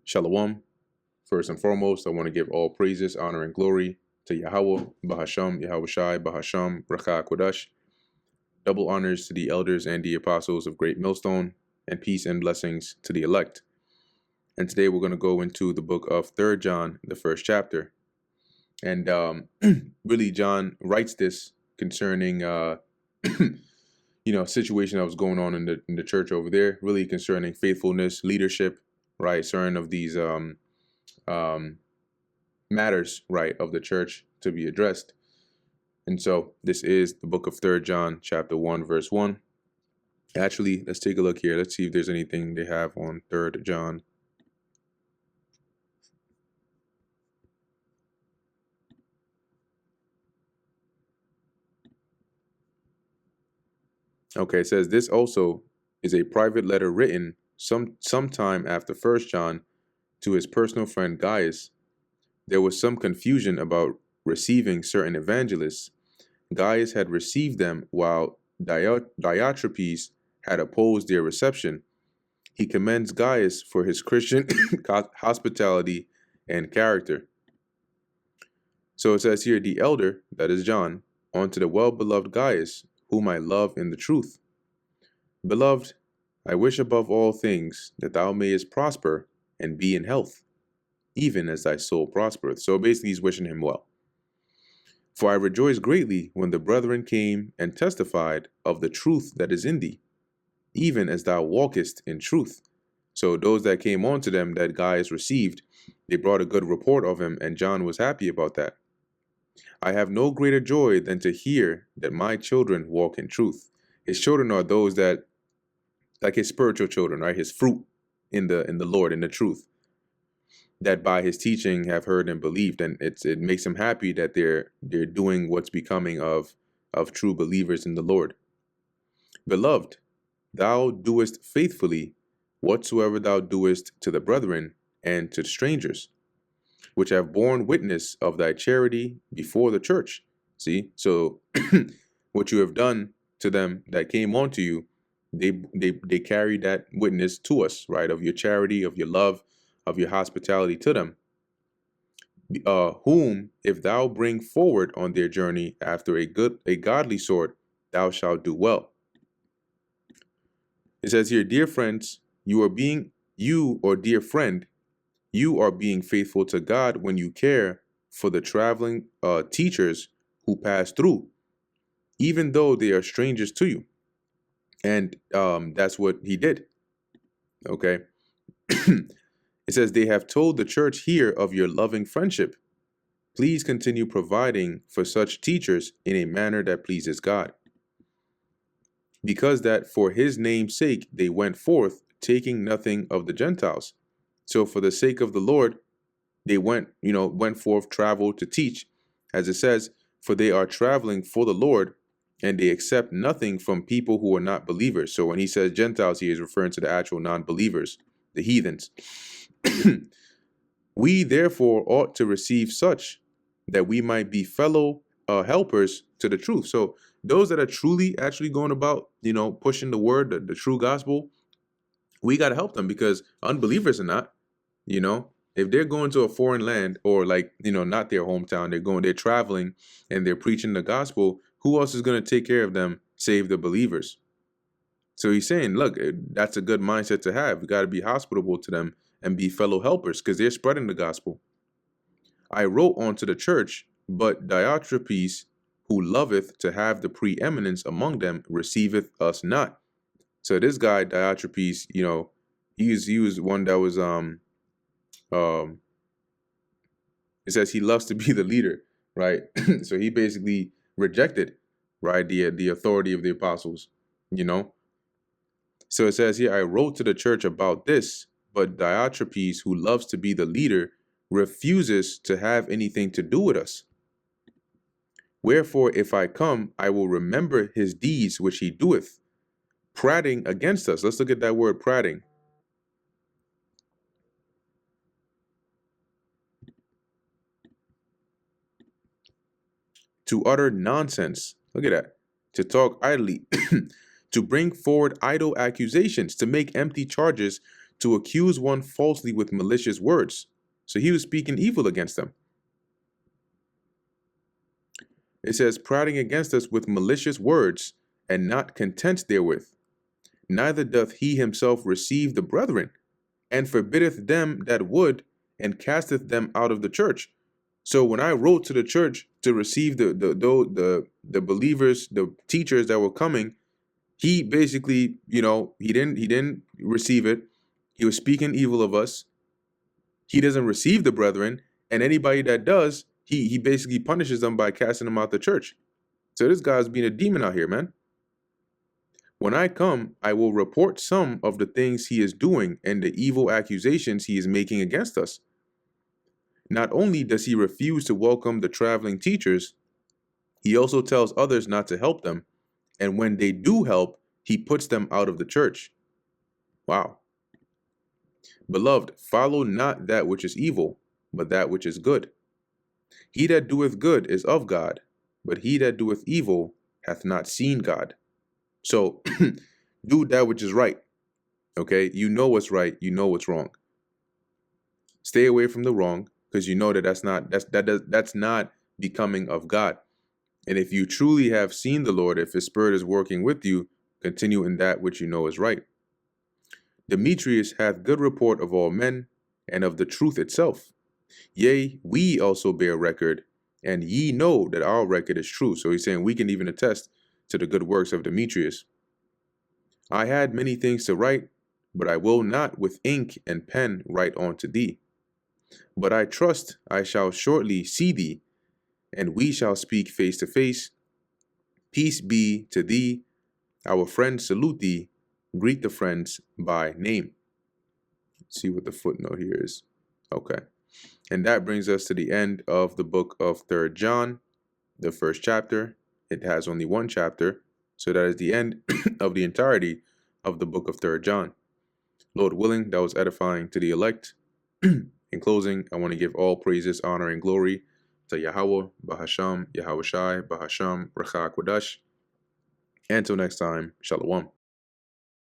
Shalom. First and foremost, I want to give all praises, honor, and glory to Yahweh, Bahasham, Yahweh Shai, Bahasham, Bracha Kodash. Double honors to the elders and the apostles of Great Millstone, and peace and blessings to the elect. And today we're going to go into the book of 3rd John, the first chapter. And really, John writes this concerning, situation that was going on in the church over there, really concerning faithfulness, leadership, right? Certain of these matters, right, of the church to be addressed. And so this is the book of 3rd John, chapter 1, verse 1. Actually, let's take a look here. Let's see if there's anything they have on 3rd John. Okay, it says this also is a private letter written sometime after 1st John to his personal friend Gaius. There was some confusion about receiving certain evangelists. Gaius had received them while Diotrephes had opposed their reception. He commends Gaius for his Christian hospitality and character. So it says here, the elder, that is John, unto the well-beloved Gaius, whom I love in the truth. Beloved, I wish above all things that thou mayest prosper and be in health, even as thy soul prospereth. So basically he's wishing him well. For I rejoiced greatly when the brethren came and testified of the truth that is in thee, even as thou walkest in truth. So those that came on to them that Gaius received, they brought a good report of him, and John was happy about that. I have no greater joy than to hear that my children walk in truth. His children are those that, like his spiritual children, right? His fruit in the Lord, in the truth, that by his teaching have heard and believed. And it makes him happy that they're doing what's becoming of true believers in the Lord. Beloved, thou doest faithfully whatsoever thou doest to the brethren and to strangers, which have borne witness of thy charity before the church. See, so what you have done to them that came on to you, they carried that witness to us, right? Of your charity, of your love, of your hospitality to them. Whom, if thou bring forward on their journey after a godly sort, thou shalt do well. It says here, dear friends, you are being faithful to God when you care for the traveling teachers who pass through, even though they are strangers to you. And that's what he did. Okay. It says, they have told the church here of your loving friendship. Please continue providing for such teachers in a manner that pleases God. Because that for his name's sake they went forth, taking nothing of the Gentiles. So for the sake of the Lord, they went forth, traveled to teach, as it says, for they are traveling for the Lord, and they accept nothing from people who are not believers. So when he says Gentiles, he is referring to the actual non-believers, the heathens. We therefore ought to receive such, that we might be fellow helpers to the truth. So those that are truly actually going about, pushing the word, the true gospel, we got to help them, because unbelievers are not, if they're going to a foreign land, or not their hometown, they're traveling and they're preaching the gospel, who else is going to take care of them save the believers? So he's saying, look, that's a good mindset to have. We got to be hospitable to them and be fellow helpers, because they're spreading the gospel. I wrote unto the church, but Diotrephes, who loveth to have the preeminence among them, receiveth us not. So this guy Diotrephes, he was one that was it says he loves to be the leader, right? So he basically rejected, right, the authority of the apostles, So it says here, I wrote to the church about this, but Diotrephes, who loves to be the leader, refuses to have anything to do with us. Wherefore, if I come, I will remember his deeds which he doeth, prating against us. Let's look at that word, prating. To utter nonsense. Look at that. To talk idly. To bring forward idle accusations, to make empty charges, to accuse one falsely with malicious words. So he was speaking evil against them. It says, prating against us with malicious words, and not content therewith. Neither doth he himself receive the brethren, and forbiddeth them that would, and casteth them out of the church. So when I wrote to the church to receive the believers, the teachers that were coming, he basically, he didn't receive it. He was speaking evil of us. He doesn't receive the brethren, and anybody that does, he basically punishes them by casting them out the church. So this guy's being a demon out here, man. When I come, I will report some of the things he is doing and the evil accusations he is making against us. Not only does he refuse to welcome the traveling teachers, he also tells others not to help them, and when they do help, he puts them out of the church. Wow. Beloved, follow not that which is evil, but that which is good. He that doeth good is of God, but he that doeth evil hath not seen God. So do that which is right. Okay, you know what's right, you know what's wrong. Stay away from the wrong, because you know that that's not becoming of God. And if you truly have seen the Lord, if his spirit is working with you, continue in that which you know is right. Demetrius hath good report of all men, and of the truth itself. Yea, we also bear record, and ye know that our record is true. So he's saying we can even attest to the good works of Demetrius. I had many things to write, but I will not with ink and pen write unto thee. But I trust I shall shortly see thee, and we shall speak face to face. Peace be to thee. Our friends salute thee. Greet the friends by name. Let's see what the footnote here is. Okay. And that brings us to the end of the book of 3 John, the first chapter. It has only one chapter, so that is the end of the entirety of the book of 3 John. Lord willing, that was edifying to the elect. In closing, I want to give all praises, honor, and glory to Yahweh, Bahasham, Yahweh Shai, Bahasham, Racha Kodash. Until next time, Shalom.